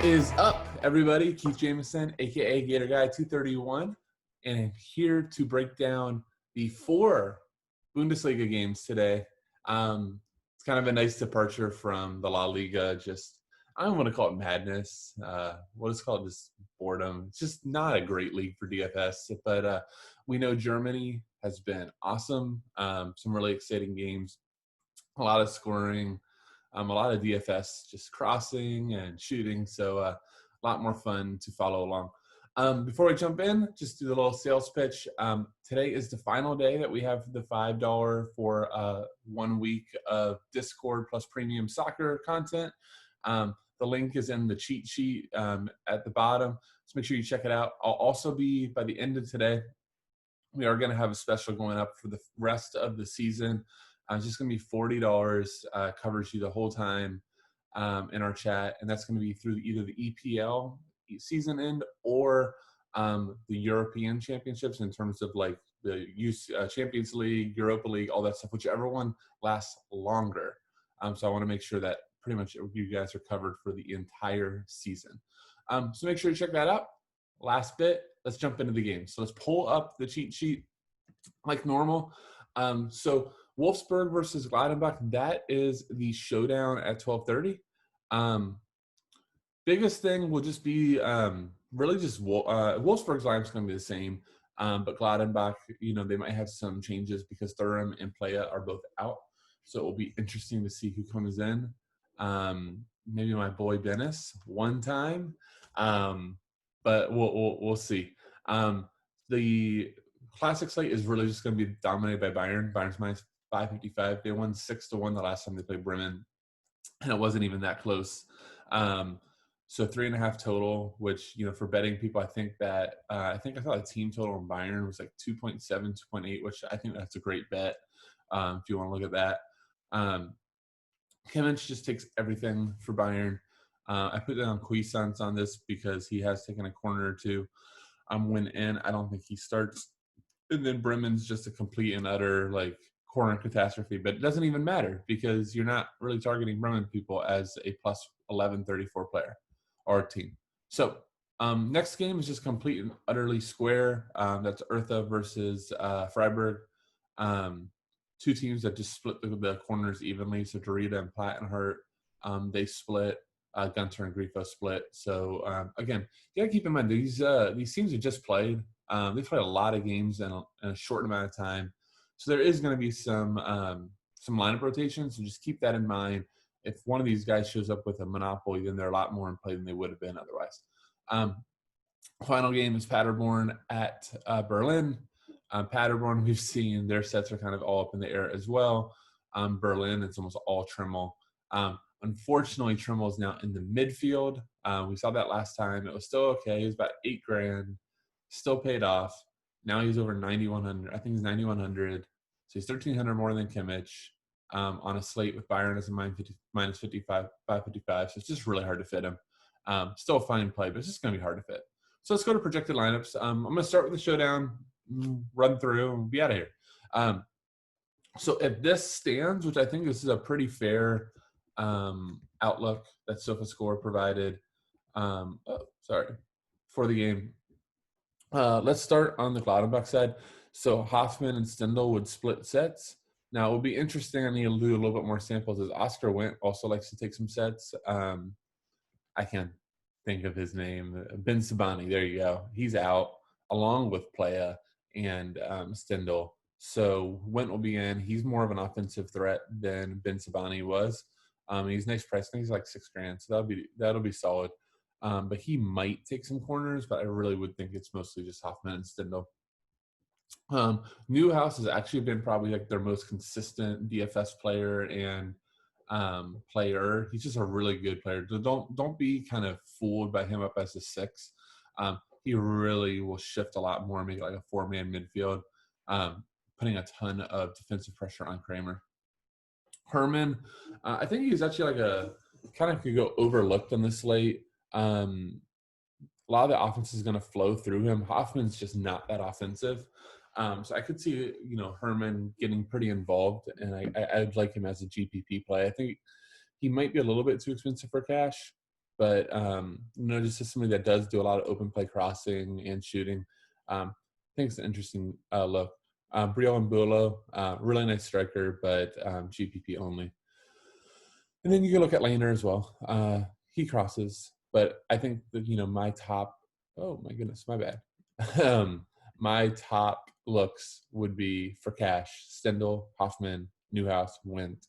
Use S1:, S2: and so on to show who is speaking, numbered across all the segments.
S1: Is up, everybody? Keith Jameson, aka Gator Guy 231, and I'm here to break down the 4 Bundesliga games today. It's kind of a nice departure from the La Liga. Just, I don't want to call it madness. What is called just boredom. It's just not a great league for DFS, but we know Germany has been awesome. Some really exciting games, a lot of scoring. A lot of DFS just crossing and shooting, so a lot more fun to follow along. Before we jump in, just do the little sales pitch. Today is the final day that we have the $5 for 1 week of Discord plus premium soccer content. The link is in the cheat sheet at the bottom, so make sure you check it out. I'll also be, by the end of today, we are going to have a special going up for the rest of the season. It's just going to be $40, covers you the whole time in our chat. And that's going to be through either the EPL season end or the European championships in terms of like the Champions League, Europa League, all that stuff, whichever one lasts longer. So I want to make sure that pretty much you guys are covered for the entire season. So make sure you check that out. Last bit, let's jump into the game. So let's pull up the cheat sheet like normal. So Wolfsburg versus Gladbach, that is the showdown at 12:30. Biggest thing will just be really just Wolfsburg's line is going to be the same, but Gladbach, they might have some changes because Thuram and Playa are both out. So it will be interesting to see who comes in. Maybe my boy Dennis one time, but we'll see. The classic slate is really just going to be dominated by Bayern. Bayern's minus 555. They won 6-1 the last time they played Bremen, and it wasn't even that close. So 3.5 total, which for betting people, I think I thought the team total in Bayern was like 2.7, 2.8, which I think that's a great bet if you want to look at that. Kimmich just takes everything for Bayern. I put down Cuisance on this because he has taken a corner or two. When in, I don't think he starts. And then Bremen's just a complete and utter corner catastrophe, but it doesn't even matter because you're not really targeting Bremen people as a plus 1134 player or team. So next game is just complete and utterly square. That's Hertha versus Freiburg. 2 teams that just split the corners evenly. So Dorita and Plattenhart, they split. Gunter and Grifo split. So again, you gotta keep in mind these teams have just played. They played a lot of games in a short amount of time. So there is going to be some lineup rotation. So just keep that in mind. If one of these guys shows up with a monopoly, then they're a lot more in play than they would have been otherwise. Final game is Paderborn at Berlin. Paderborn, we've seen their sets are kind of all up in the air as well. Berlin, it's almost all Trimmel. Unfortunately, Trimmel is now in the midfield. We saw that last time. It was still okay. It was about $8,000. Still paid off. Now he's over 9,100. I think he's 9,100. So he's 1,300 more than Kimmich on a slate with Bayern as a minus 555. So it's just really hard to fit him. Still a fine play, but it's just going to be hard to fit. So let's go to projected lineups. I'm going to start with the showdown, run through, and be out of here. So if this stands, which I think this is a pretty fair outlook that SofaScore provided for the game. Let's start on the Gladbach side. So Hoffman and Stindl would split sets. Now, it would be interesting, I need to do a little bit more samples, as Oscar Wendt also likes to take some sets. I can't think of his name. Ben Sabani, there you go. He's out, along with Playa and Stindl. So Wendt will be in. He's more of an offensive threat than Ben Sabani was. He's nice price. I think he's like $6,000, so that'll be solid. But he might take some corners, but I really would think it's mostly just Hoffman and Stindl. Newhouse has actually been probably like their most consistent DFS player and player. He's just a really good player. Don't be kind of fooled by him up as a 6. He really will shift a lot more and make it like a 4-man midfield, putting a ton of defensive pressure on Kramer. Herman, I think he's actually like a kind of could go overlooked on this slate. A lot of the offense is going to flow through him. Hoffman's just not that offensive. So I could see, Herman getting pretty involved, and I'd like him as a GPP play. I think he might be a little bit too expensive for cash. but just as somebody that does do a lot of open play crossing and shooting, I think it's an interesting look. Brielle Mbulo, really nice striker, but GPP only. And then you can look at Laner as well. He crosses, but I think that my top. Oh my goodness, my bad. My top looks would be for cash: Stendel, Hoffman, Newhouse, Went.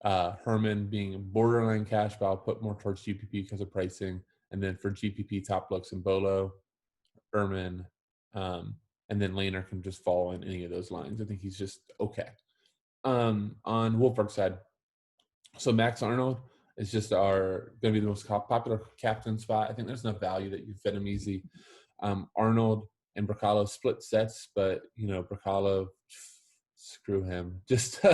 S1: Herman being borderline cash, but I'll put more towards GPP because of pricing. And then for GPP, top looks in Bolo, Erman, and then Laner can just fall in any of those lines. I think he's just okay. On Wolfsburg side, so Max Arnold is just going to be the most popular captain spot. I think there's enough value that you fit him easy. Arnold and Bracalo split sets, but Bracalo, screw him. Just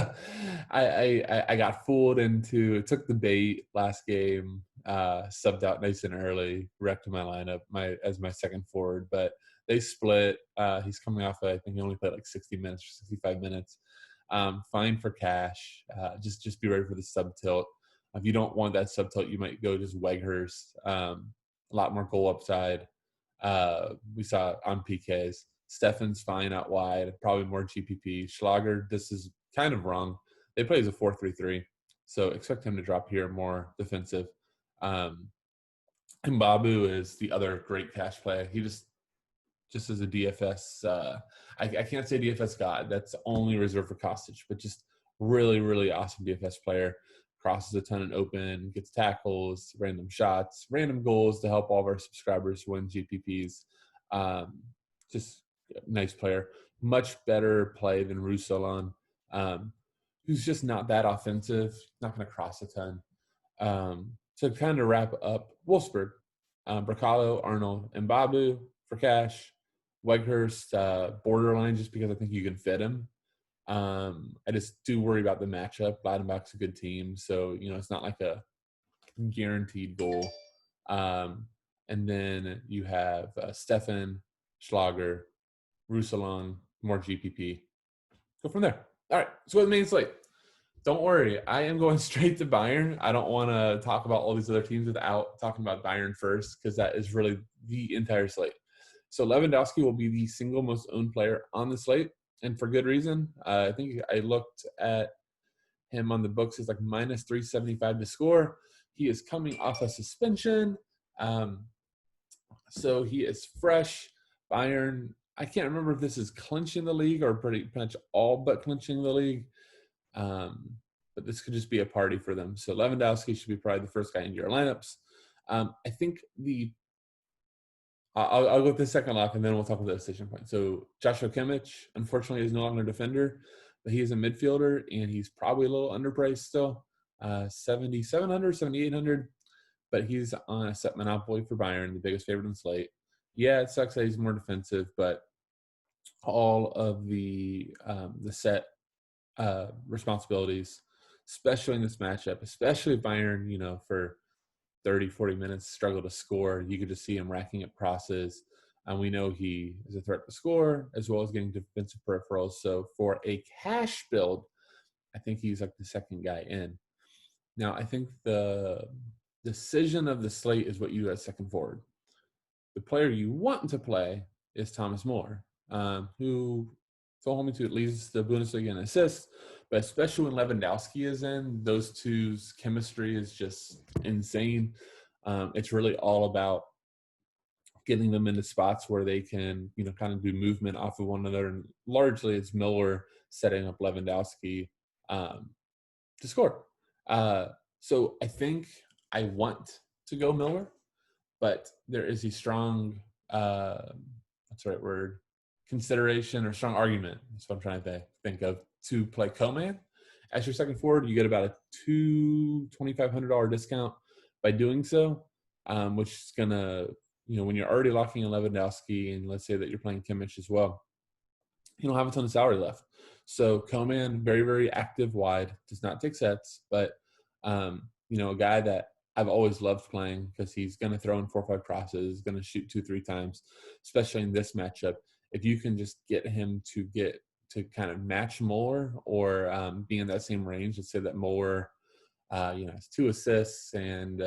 S1: I got fooled into took the bait last game, subbed out nice and early, wrecked my lineup as my second forward, but they split. He's coming off I think he only played like 60 minutes or 65 minutes. Fine for cash. Just be ready for the sub tilt. If you don't want that sub tilt, you might go just Weghorst. A lot more goal upside. We saw on PKs. Steffen's fine out wide, probably more GPP. Schlager, this is kind of wrong. They play as a 4-3-3, so expect him to drop here more defensive. Mbabu is the other great cash play. He just as a DFS, I can't say DFS god. That's only reserved for Kostic, but just really, really awesome DFS player. Crosses a ton in open, gets tackles, random shots, random goals to help all of our subscribers win GPPs. Just nice player. Much better play than Roussillon, who's just not that offensive, not going to cross a ton. To kind of wrap up, Wolfsburg, Bracalo, Arnold, and Babu for cash. Weghorst, borderline, just because I think you can fit him. I just do worry about the matchup. Gladbach's a good team, so it's not like a guaranteed goal. And then you have Steffen, Schlager, Roussillon, more GPP. Go from there. All right, so the main slate. Don't worry, I am going straight to Bayern. I don't want to talk about all these other teams without talking about Bayern first, because that is really the entire slate. So Lewandowski will be the single most owned player on the slate, and for good reason. I think I looked at him on the books. He's like minus 375 to score. He is coming off a suspension. So he is fresh. Bayern, I can't remember if this is clinching the league or pretty much all but clinching the league. But this could just be a party for them. So Lewandowski should be probably the first guy into your lineups. I think I'll go with the second lock, and then we'll talk about the decision point. So Joshua Kimmich, unfortunately, is no longer a defender, but he is a midfielder, and he's probably a little underpriced still, 7,700, 7,800. But he's on a set monopoly for Bayern, the biggest favorite in the slate. Yeah, it sucks that he's more defensive, but all of the set responsibilities, especially in this matchup, especially if Bayern, for 30, 40 minutes struggle to score, you could just see him racking up crosses. And we know he is a threat to score as well as getting defensive peripherals. So for a cash build, I think he's like the second guy in. Now, I think the decision of the slate is what you as second forward. The player you want to play is Thomas Muller, who told me to leads the Bundesliga in assists, but especially when Lewandowski is in, those two's chemistry is just insane. It's really all about getting them into spots where they can, kind of do movement off of one another. And largely it's Miller setting up Lewandowski to score. So I think I want to go Miller, but there is a strong, what's the right word? Consideration or strong argument. That's what I'm trying to think of, to play Coman as your second forward. You get about a $2,500 discount by doing so, which is gonna, when you're already locking in Lewandowski, and let's say that you're playing Kimmich as well, you don't have a ton of salary left. So Coman, very, very active wide, does not take sets, but a guy that I've always loved playing because he's going to throw in 4 or 5 crosses, going to shoot 2-3 times, especially in this matchup. If you can just get him to kind of match Muller or be in that same range, let's say that Muller, has 2 assists and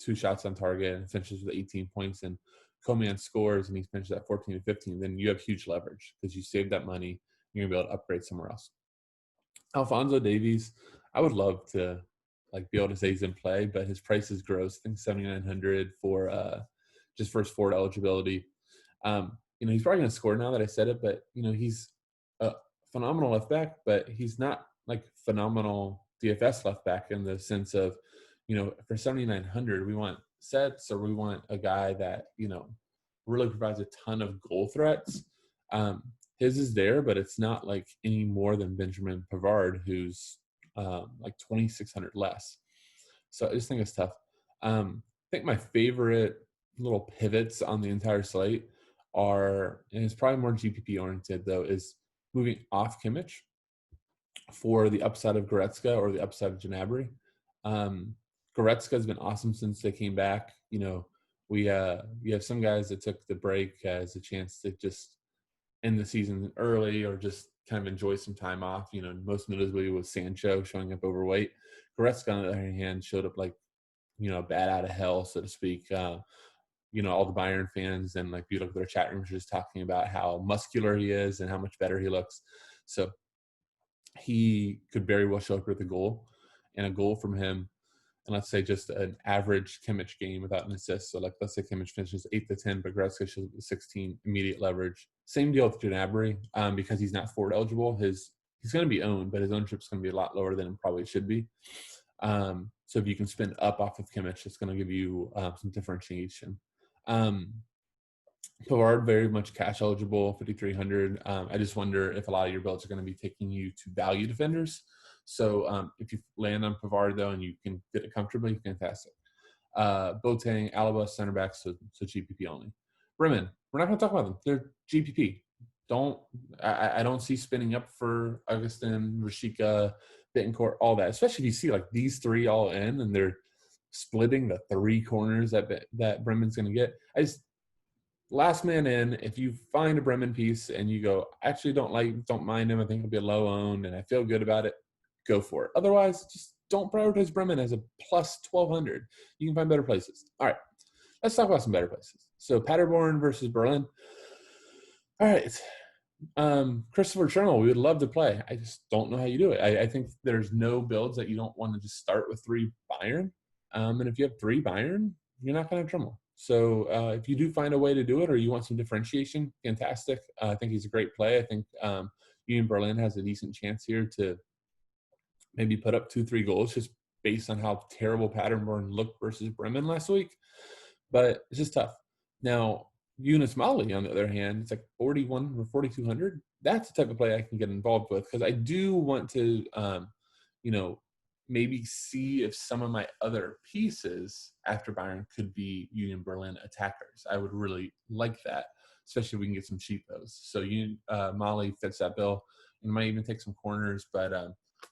S1: 2 shots on target and finishes with 18 points, and Coman scores and he finishes at 14 to 15, then you have huge leverage because you save that money. You're going to be able to upgrade somewhere else. Alphonso Davies, I would love to be able to say he's in play, but his price is gross. I think 7,900 for just first forward eligibility. He's probably going to score now that I said it, but he's a phenomenal left back, but he's not phenomenal DFS left back in the sense of, for 7,900, we want sets, or we want a guy that, really provides a ton of goal threats. His is there, but it's not any more than Benjamin Pavard, who's 2,600 less. So I just think it's tough. I think my favorite little pivots on the entire slate are, and it's probably more GPP oriented though, is moving off Kimmich for the upside of Goretzka or the upside of Gnabry. Goretzka has been awesome since they came back. We have some guys that took the break as a chance to just end the season early or just kind of enjoy some time off. Most notably was Sancho showing up overweight. Goretzka, on the other hand, showed up bad out of hell, so to speak. All the Bayern fans and you look at their chat rooms just talking about how muscular he is and how much better he looks. So he could very well show up with a goal, and a goal from him. And let's say just an average Kimmich game without an assist. So let's say Kimmich finishes 8 to 10, but Goretzka shows 16, immediate leverage. Same deal with Gnabry, because he's not forward eligible. He's going to be owned, but his ownership's going to be a lot lower than it probably should be. So if you can spend up off of Kimmich, it's going to give you some differentiation. Pavard, very much cash eligible, 5,300. I just wonder if a lot of your builds are going to be taking you to value defenders. So if you land on Pavard, though, and you can get it comfortably, fantastic. Boateng, Alaba, center back, so GPP only. Bremen, we're not going to talk about them. They're GPP. I don't see spinning up for Augustin, Rashika, Bittencourt, all that. Especially if you see these three all in, and they're splitting the 3 corners that Bremen's going to get. Last man in, if you find a Bremen piece and you go, actually don't mind him, I think he'll be a low owned and I feel good about it, go for it. Otherwise, just don't prioritize Bremen as a plus 1,200. You can find better places. All right, let's talk about some better places. So Paderborn versus Berlin. All right, Christopher Chernel, we would love to play. I just don't know how you do it. I think there's no builds that you don't want to just start with 3 Bayern. And if you have 3 Bayern, you're not going to have Chernel. So if you do find a way to do it, or you want some differentiation, fantastic. I think he's a great play. I think Union Berlin has a decent chance here to maybe put up 2-3 goals just based on how terrible Paderborn looked versus Bremen last week. But it's just tough. Now, Yunus Mali, on the other hand, it's 41 or 4,200. That's the type of play I can get involved with, because I do want to, maybe see if some of my other pieces after Bayern could be Union Berlin attackers. I would really like that, especially if we can get some cheapos. So Mali fits that bill, and might even take some corners, but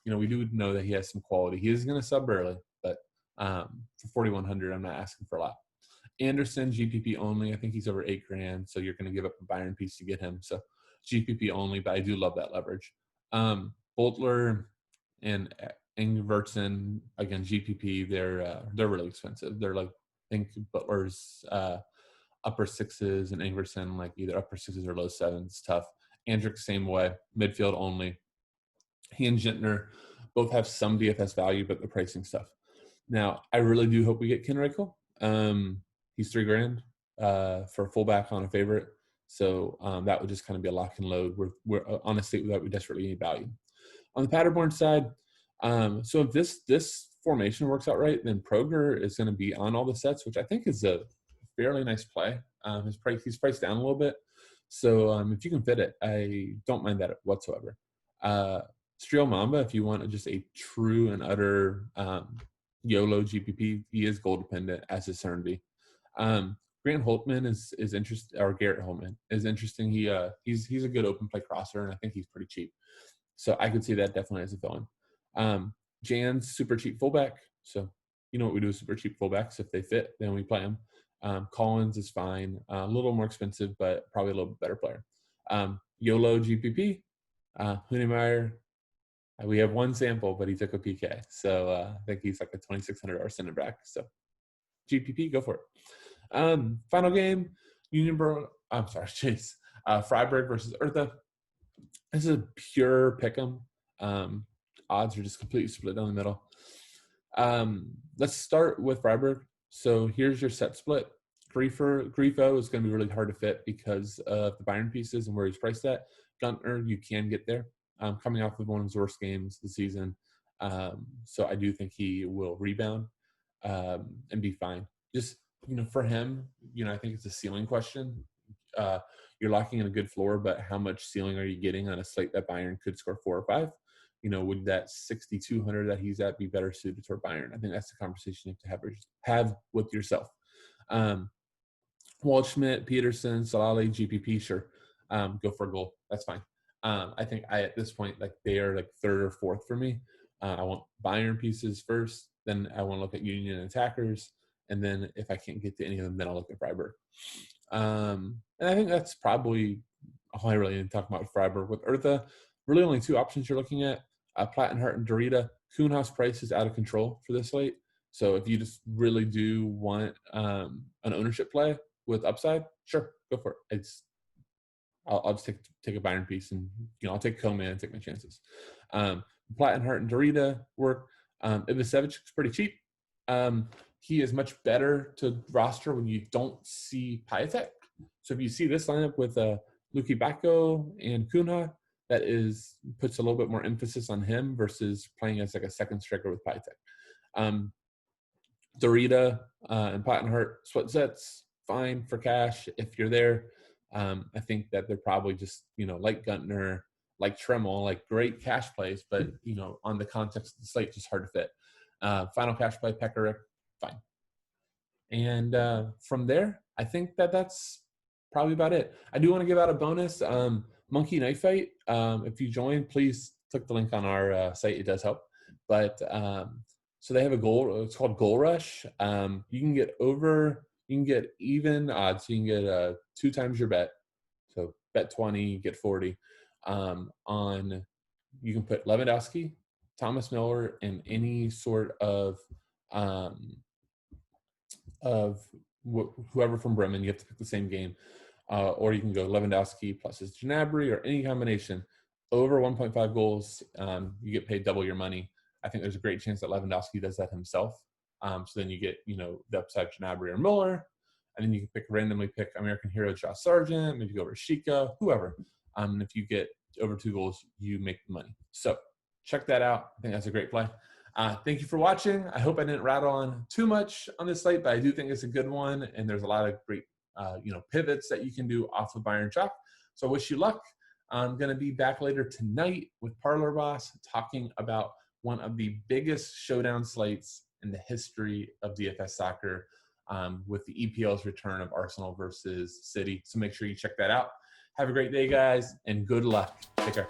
S1: we do know that he has some quality. He is going to sub early, but for 4,100, I'm not asking for a lot. Anderson, GPP only. I think he's over $8,000, so you're going to give up a Bayern piece to get him. So GPP only, but I do love that leverage. Boltler and Ingvertsen, again, GPP, they're really expensive. They're I think Butler's upper 6s and Ingvertsen either upper 6s or low 7s. Tough. Andrick, same way, midfield only. He and Gentner both have some DFS value, but the pricing stuff. Now, I really do hope we get Ken Reichel. He's $3,000 for a fullback on a favorite. So that would just kind of be a lock and load. We're on a state that we desperately need value. On the Paderborn side, so if this formation works out right, then Proger is going to be on all the sets, which I think is a fairly nice play. He's priced down a little bit. So if you can fit it, I don't mind that whatsoever. Striel Mamba, if you want just a true and utter YOLO GPP, he is goal dependent, as is Cernby. Grant Holtman is interesting, or Garrett Holtman is interesting. He's a good open play crosser, and I think he's pretty cheap. So I could see that definitely as a fill-in. Jan's super cheap fullback. So you know what we do with super cheap fullbacks. If they fit, then we play them. Collins is fine. A little more expensive, but probably a little bit better player. YOLO GPP. Hunemeyer. We have one sample, but he took a PK. So I think he's a $2,600 center back. So GPP, go for it. Final game, Chase. Freiburg versus Hertha. This is a pure pick'em. Odds are just completely split down the middle. Let's start with Freiburg. So here's your set split. Grifo is going to be really hard to fit because of the Bayern pieces and where he's priced at. Gunter, you can get there. Coming off of one of his worst games this season. So I do think he will rebound and be fine. Just, for him, I think it's a ceiling question. You're locking in a good floor, but how much ceiling are you getting on a slate that Bayern could score 4 or 5? Would that 6,200 that he's at be better suited toward Bayern? I think that's the conversation you have to have with yourself. Waldschmidt, Peterson, Salali, GPP, sure. Go for a goal. That's fine. I think at this point, they are third or fourth for me. I want Bayern pieces first, then I want to look at Union attackers, and then if I can't get to any of them, then I'll look at Freiburg. And I think that's probably all I really need to talk about with Freiburg. With Hertha, really only 2 options you're looking at, Plattenhardt and Dorita. Kuhnhaus price is out of control for this slate. So if you just really do want an ownership play with upside, sure, go for it. I'll just take a Bayern piece, and I'll take Coman and take my chances. Plattenhardt and Dorita work. Ivasevic is pretty cheap. He is much better to roster when you don't see Piatek. So if you see this lineup with Luki Bacco and Cunha, that puts a little bit more emphasis on him versus playing as a second striker with Piatek. Dorita and Plattenhardt split sets, fine for cash if you're there. I think that they're probably just, like Guntner, like Tremmel, great cash plays, but, on the context of the slate, just hard to fit. Final cash play, Pekarik, fine. And from there, I think that's probably about it. I do want to give out a bonus. Monkey Knife Fight. If you join, please click the link on our site. It does help. But so they have a goal. It's called Goal Rush. You can get even odds. You can get 2 times your bet. So bet 20, get 40. You can put Lewandowski, Thomas Miller, and any sort of whoever from Bremen. You have to pick the same game. Or you can go Lewandowski plus his Gnabry or any combination. Over 1.5 goals, you get paid double your money. I think there's a great chance that Lewandowski does that himself. So then you get, the upside Gnabry or Muller. And then you can randomly pick American hero Josh Sargent, maybe go over Shika, whoever. And if you get over 2 goals, you make the money. So check that out. I think that's a great play. Thank you for watching. I hope I didn't rattle on too much on this slate, but I do think it's a good one. And there's a lot of great pivots that you can do off of Bayern Chalk. So I wish you luck. I'm going to be back later tonight with Parlor Boss talking about one of the biggest showdown slates in the history of DFS soccer with the EPL's return of Arsenal versus City. So make sure you check that out. Have a great day, guys, and good luck. Take care.